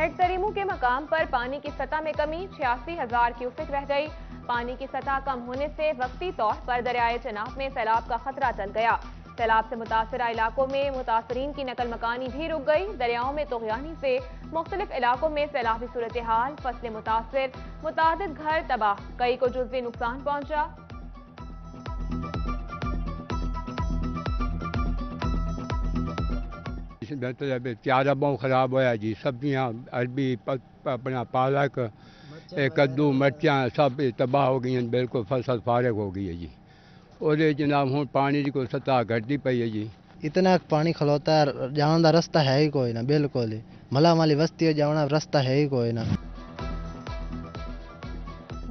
Head तरीमू के मकाम पर पानी की सतह में कमी, 86,000 क्यूसेक रह गई। पानी की सतह कम होने से वक्ती तौर पर दरियाए चनाब में सैलाब का खतरा टल गया। सैलाब से मुतासरा इलाकों में मुतासरीन की नकल मकानी भी रुक गई। दरियाओं में तोगयानी से मुख्तलिफ इलाकों में सैलाबी सूरत हाल, फसलें मुतासर, मुतादिद घर तबाह, कई को जुज़वी नुकसान पहुंचा। चारा बहुत खराब होया जी, सब्जियां अरबी अपना पालक कद्दू मिर्चां सब तबाह हो गई, बिल्कुल फसल फारग हो गई है जी। और जनाब हूँ पानी की कोई सतह घटती पई है जी। इतना पानी खलोता है, जाने का रास्ता है ही कोई ना, बिल्कुल ही मला माली बस्ती है, जाने रास्ता है ही कोई ना।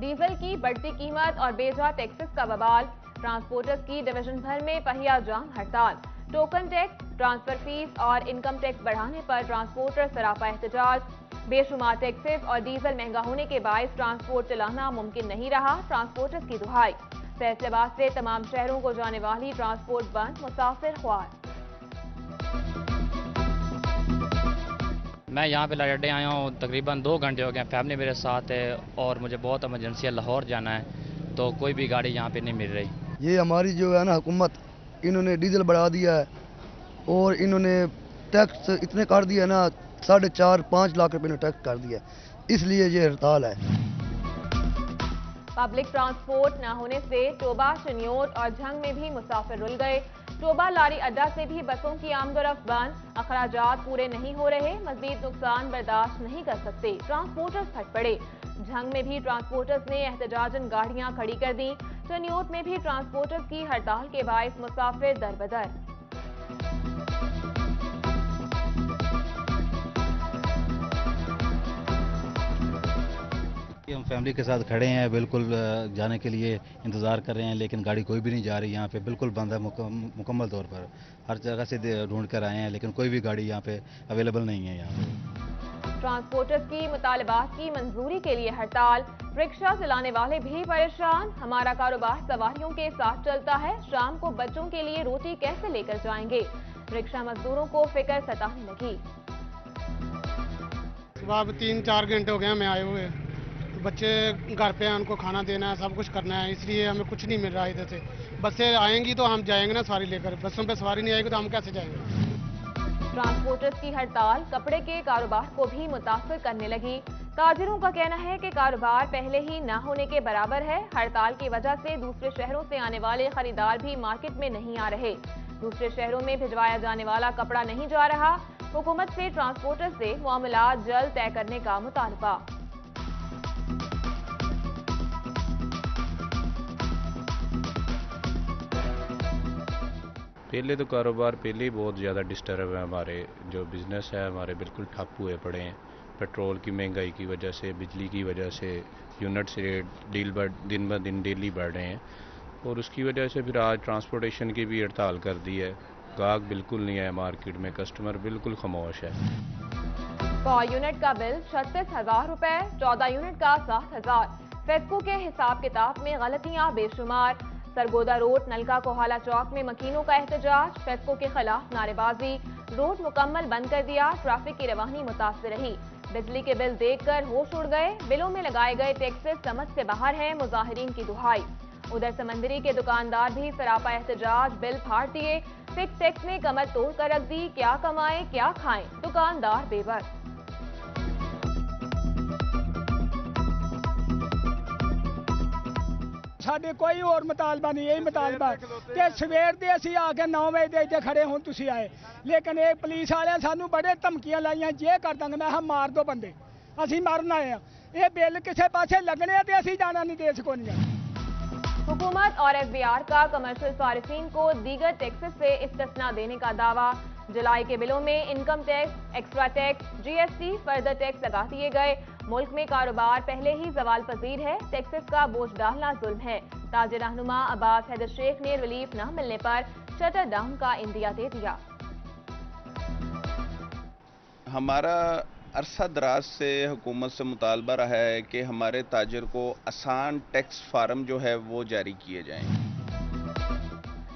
डीजल की बढ़ती कीमत और बेजा टैक्सेस का बवाल, ट्रांसपोर्टर्स की डिवीजन भर में पहिया जाम हड़ताल। टोकन टैक्स, ट्रांसफर फीस और इनकम टैक्स बढ़ाने पर ट्रांसपोर्टर सरापा एहतजाज। बेशुमार टैक्सेस और डीजल महंगा होने के बायस ट्रांसपोर्ट चलाना मुमकिन नहीं रहा, ट्रांसपोर्टर्स की दुहाई। फैसलाबाद से तमाम शहरों को जाने वाली ट्रांसपोर्ट बंद, मुसाफिर ख्वार। मैं यहाँ पे लाडे आया हूँ, तकरीबन 2 घंटे हो गए। फैमिली मेरे साथ है और मुझे बहुत इमरजेंसी है, लाहौर जाना है, तो कोई भी गाड़ी यहाँ पे नहीं मिल रही। ये हमारी जो है ना हुकूमत, इन्होंने डीजल बढ़ा दिया है और इन्होंने टैक्स इतने कर दिया ना, 4.5-5 लाख रुपए ने टैक्स कर दिया, इसलिए ये हड़ताल है। पब्लिक ट्रांसपोर्ट न होने से टोबा, शनियोट और झंग में भी मुसाफिर रुल गए। टोबा लारी अड्डा से भी बसों की आमदोरफ्त बंद, अखराजात पूरे नहीं हो रहे, मजीद नुकसान बर्दाश्त नहीं कर सकते, ट्रांसपोर्टर्स फट पड़े। झंग में भी ट्रांसपोर्टर्स ने एहतजाजन गाड़ियां खड़ी कर दी। शनियोट में भी ट्रांसपोर्टर्स की हड़ताल के बायस मुसाफिर दरबदर। हम फैमिली के साथ खड़े हैं, बिल्कुल जाने के लिए इंतज़ार कर रहे हैं, लेकिन गाड़ी कोई भी नहीं जा रही। यहाँ पे बिल्कुल बंद है मुकम्मल तौर पर। हर जगह से ढूंढ कर आए हैं, लेकिन कोई भी गाड़ी यहाँ पे अवेलेबल नहीं है। यहाँ पे ट्रांसपोर्टर्स की मुतालबात की मंजूरी के लिए हड़ताल, रिक्शा चलाने वाले भी परेशान। हमारा कारोबार सवारियों के साथ चलता है, शाम को बच्चों के लिए रोटी कैसे लेकर जाएंगे, रिक्शा मजदूरों को फिक्र सताने लगी। सुबह 3-4 घंटे हो गए हमें आए हुए, बच्चे घर पे हैं, उनको खाना देना है, सब कुछ करना है, इसलिए हमें कुछ नहीं मिल रहा इधर से। बसें आएंगी तो हम जाएंगे ना सवारी लेकर, बसों पे सवारी नहीं आएगी तो हम कैसे जाएंगे। ट्रांसपोर्टर्स की हड़ताल कपड़े के कारोबार को भी मुतासर करने लगी। ताजिरों का कहना है कि कारोबार पहले ही न होने के बराबर है। हड़ताल की वजह से दूसरे शहरों से आने वाले खरीदार भी मार्केट में नहीं आ रहे। दूसरे शहरों में भिजवाया जाने वाला कपड़ा नहीं जा रहा। हुकूमत से ट्रांसपोर्टर्स से मामलात जल्द तय करने का मुतालबा। पहले तो कारोबार पहले ही बहुत ज़्यादा डिस्टर्ब है, हमारे जो बिज़नेस है हमारे बिल्कुल ठप हुए पड़े हैं। पेट्रोल की महंगाई की वजह से, बिजली की वजह से यूनिट्स रेट दिन ब दिन डेली बढ़ रहे हैं, और उसकी वजह से फिर आज ट्रांसपोर्टेशन की भी हड़ताल कर दी है। गाहक बिल्कुल नहीं है मार्केट में, कस्टमर बिल्कुल खामोश है। 100 यूनिट का बिल 36,000 रुपए, 14 यूनिट का 60,000। फेस्को के हिसाब किताब में गलतियां बेशुमार। सरगोदा रोड नलका कोहाला चौक में मकीनों का एहतजाज, फेस्को के खिलाफ नारेबाजी। रोड मुकम्मल बंद कर दिया, ट्रैफिक की रवानी मुतासर रही। बिजली के बिल देखकर होश उड़ गए, बिलों में लगाए गए टैक्सेस समझ से बाहर हैं, मुजाहिरीन की दुहाई। उधर समंदरी के दुकानदार भी सरापा एहतजाज, बिल फाड़ दिए, फिक्स टैक्स ने कमर तोड़ कर रख दी, क्या कमाएं क्या खाएं, दुकानदार बेबस। साडे कोई और मुतालबा नहीं, यही मुतालबा कि सवेर दे असीं आके 9 बजे दे इत्थे खड़े हुण तुसीं आए, लेकिन ये पुलिस वाले सानू बड़े धमकियां लाइयां, जे कर देंगे। मैं मार दो बंदे, असीं मरन आए हैं, ये बिल किसी पासे लगने ते असीं जाना नहीं दे सकोनियां। हुकूमत और एफबीआर का कमर्शियल सारिफीन को दीगर टैक्सेस से इस्तिस्ना देने का दावा। जुलाई के बिलों में income tax, extra tax, GST, further tax लगा दिए गए। मुल्क में कारोबार पहले ही जवाल पजीर है, टैक्सेस का बोझ डालना जुल्म है। ताज रहनुमा अब्बास हैदर शेख ने रिलीफ न मिलने पर शटर डाउन का इंदिया दे दिया। हमारा अरसा दराज से हुकूमत से मुतालबा रहा है कि हमारे ताजिर को आसान टैक्स फार्म जो है वो जारी किए जाएं।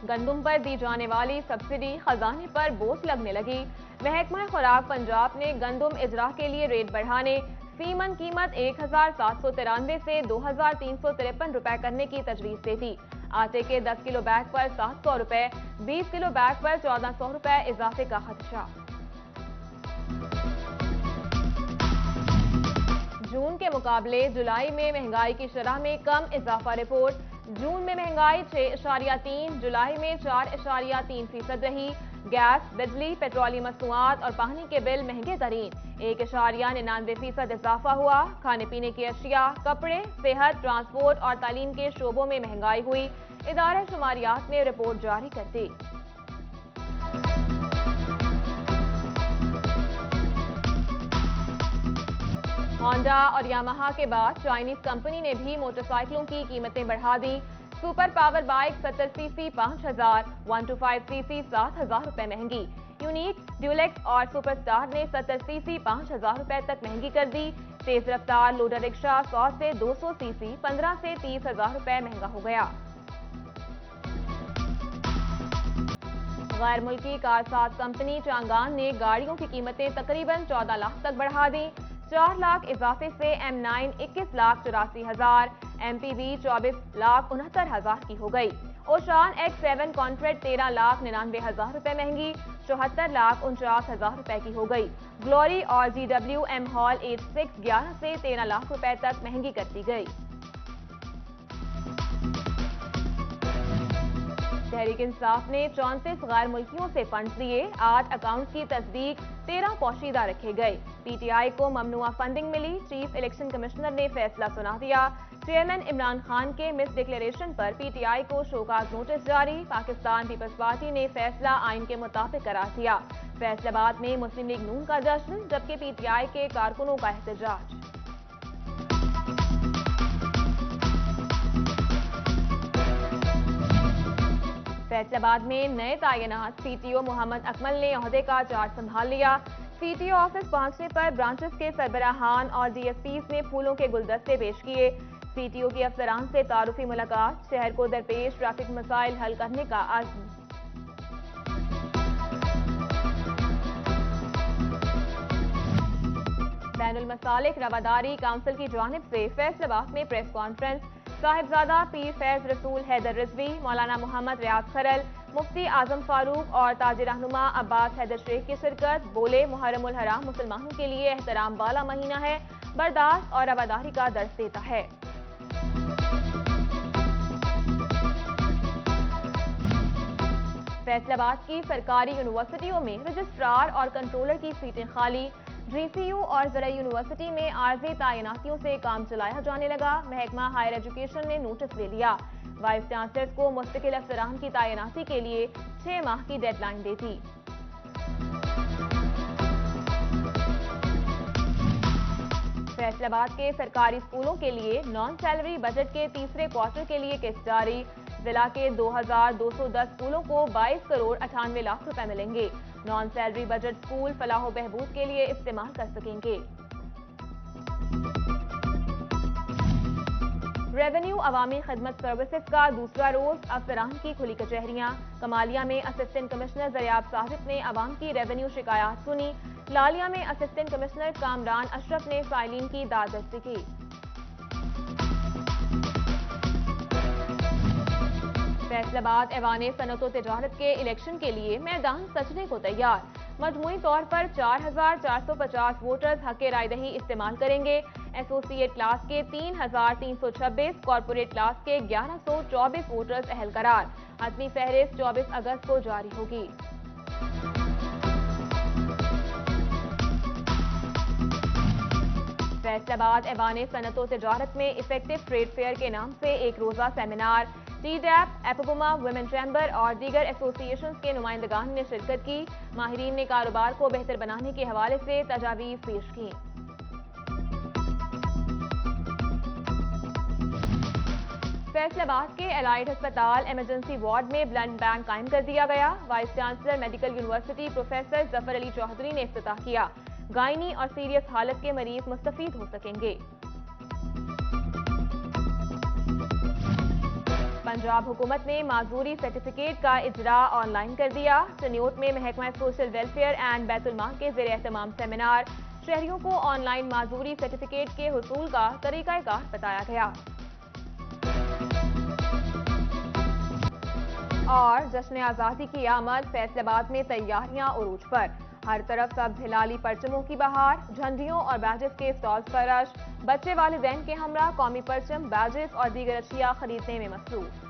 गंदुम पर दी जाने वाली सब्सिडी खजाने पर बोझ लगने लगी। महकमा खुराक पंजाब ने गंदुम इजरा के लिए रेट बढ़ाने, फीमन कीमत 1793 से 2353 रुपए करने की तजवीज दे दी। आटे के 10 किलो बैग पर 700 रुपए, 20 किलो बैग पर 1400 रुपए इजाफे का खदशा। जून के मुकाबले जुलाई में महंगाई की शरह में कम इजाफा रिपोर्ट। जून में महंगाई 6.3, जुलाई में 4.3% रही। गैस, बिजली, पेट्रोलियम मसनूआत और पानी के बिल महंगे तरीन, 1.99% इजाफा हुआ। खाने पीने की अशिया, कपड़े, सेहत, ट्रांसपोर्ट और तालीम के शोबों में महंगाई हुई। इदारे शुमारियात ने रिपोर्ट जारी कर दी। होंडा और यामाहा के बाद चाइनीज कंपनी ने भी मोटरसाइकिलों की कीमतें बढ़ा दी। Super power bike 70 CC 5,000, 125 CC 7,000 रुपए महंगी। यूनिक, ड्यूलेक्स और सुपरस्टार ने 70 सीसी 5,000 रुपए तक महंगी कर दी। तेज रफ्तार लोडर रिक्शा 100 से 200 सीसी 15 से 30,000 रुपए महंगा हो गया। गैर मुल्की कारसाज कंपनी चांगान ने गाड़ियों की कीमतें तकरीबन 14 लाख तक बढ़ा दी। 4 लाख इजाफे से M9 21,84,000, MPV 24,69,000 की हो गई। ओशान X7 कॉन्ट्रैक्ट 13,99,000 रुपए महंगी, 74,49,000 रुपए की हो गई। ग्लोरी और GW M हॉल 86 11 से 13 लाख रुपए तक महंगी कर दी गई। तहरीक इंसाफ ने 34 गैर मुल्कियों से फंड लिए, 8 अकाउंट की तस्दीक, 13 पोशीदा रखे गए। PTI को ममनुआ फंडिंग मिली, चीफ इलेक्शन कमिश्नर ने फैसला सुना दिया। चेयरमैन इमरान खान के मिस डिक्लेरेशन पर PTI को शोकाज नोटिस जारी। पाकिस्तान पीपल्स पार्टी ने फैसला आइन के मुताबिक करार दिया। फैसलाबाद में मुस्लिम लीग नून का जश्न, जबकि PTI के कारकुनों का एहतजाज। फैसलाबाद में नए तायनात CTO मोहम्मद अकमल ने ओहदे का चार्ज संभाल लिया। CTO ऑफिस पहुंचने पर ब्रांचेस के सरबराहान और DSPs ने फूलों के गुलदस्ते पेश किए। CTO की अफसरान से तारुफी मुलाकात, शहर को दरपेश ट्रैफिक मसाइल हल करने का आज़म। बैनुल मसालिक रवादारी काउंसिल की जानिब से फैसलाबाद में प्रेस कॉन्फ्रेंस। साहिबजादा पीर फैज रसूल हैदर रिजवी, मौलाना मोहम्मद रियाज खरल, मुफ्ती आजम फारूक और ताज रहनुमा अब्बास हैदर शेख की शिरकत। बोले, मुहर्रमुल हराम मुसलमानों के लिए एहतराम वाला महीना है, बर्दाश्त और रवादारी का दर्ज देता है। फैसलाबाद की सरकारी यूनिवर्सिटियों में रजिस्ट्रार और कंट्रोलर की सीटें खाली। GCU और ज़राई यूनिवर्सिटी में आर्जी तायनातियों से काम चलाया जाने लगा। महकमा हायर एजुकेशन ने नोटिस ले लिया। वाइस चांसलर्स को मुस्तकिल अफसरान की तायनाती के लिए 6 माह की डेडलाइन दे दी। फैसलाबाद के सरकारी स्कूलों के लिए नॉन सैलरी बजट के तीसरे क्वार्टर के लिए किस्त जारी। जिला के 2,210 स्कूलों को 22 करोड़ 98 लाख रुपए मिलेंगे। नॉन सैलरी बजट स्कूल फलाह बहबूद के लिए इस्तेमाल कर सकेंगे। रेवेन्यू अवामी खिदमत सर्विसेज का दूसरा रोज, अफसरान की खुली कचहरियां। कमालिया में असिस्टेंट कमिश्नर जरियाब साहिब ने अवाम की रेवेन्यू शिकायत सुनी। लालिया में असिस्टेंट कमिश्नर कामरान अशरफ ने फाइलिन की दाद दर्ज की। फैसलाबाद ऐवाने सनअत व तिजारत के इलेक्शन के लिए मैदान सजने को तैयार। मजमूई तौर पर 4,450 वोटर्स हक़ रायदही इस्तेमाल करेंगे। एसोसिएट क्लास के 3,326, कॉर्पोरेट क्लास के 1,124 वोटर्स अहल करार। हतमी फहरिस्त 24 अगस्त को जारी होगी। फैसलाबाद ऐवाने सनअत व तिजारत में इफेक्टिव ट्रेड फेयर के नाम से एक रोजा सेमिनार। TDAP, एपोगुमा, वुमेन चैम्बर और दीगर एसोसिएशंस के नुमाइंदगान ने शिरकत की। माहिरीन ने कारोबार को बेहतर बनाने के हवाले से तजावीज़ पेश की। फैसलाबाद के एलाइड अस्पताल इमरजेंसी वार्ड में ब्लड बैंक कायम कर दिया गया। Vice chancellor medical university professor Zafar Ali Chaudhry ने इफ्तिताह किया। गायनी और सीरियस हालत के मरीज मुस्तफीद हो सकेंगे। पंजाब हुकूमत ने माजूरी सर्टिफिकेट का इजरा ऑनलाइन कर दिया। चनियोट में महकमा सोशल वेलफेयर एंड बैतुल माल के ज़ेरे एहतमाम सेमिनार शहरियों को ऑनलाइन माजूरी सर्टिफिकेट के हुसूल का तरीकाकार बताया गया। और जश्न आज़ादी की आमद, फैसलाबाद में तैयारियां उरूज पर। हर तरफ सब हिलाली परचमों की बहार, झंडियों और बैजेस के स्टॉल्स पर रश। बच्चे वालिदैन के हमरा कौमी परचम, बैजेस और दीगर अशिया खरीदने में मसरूफ।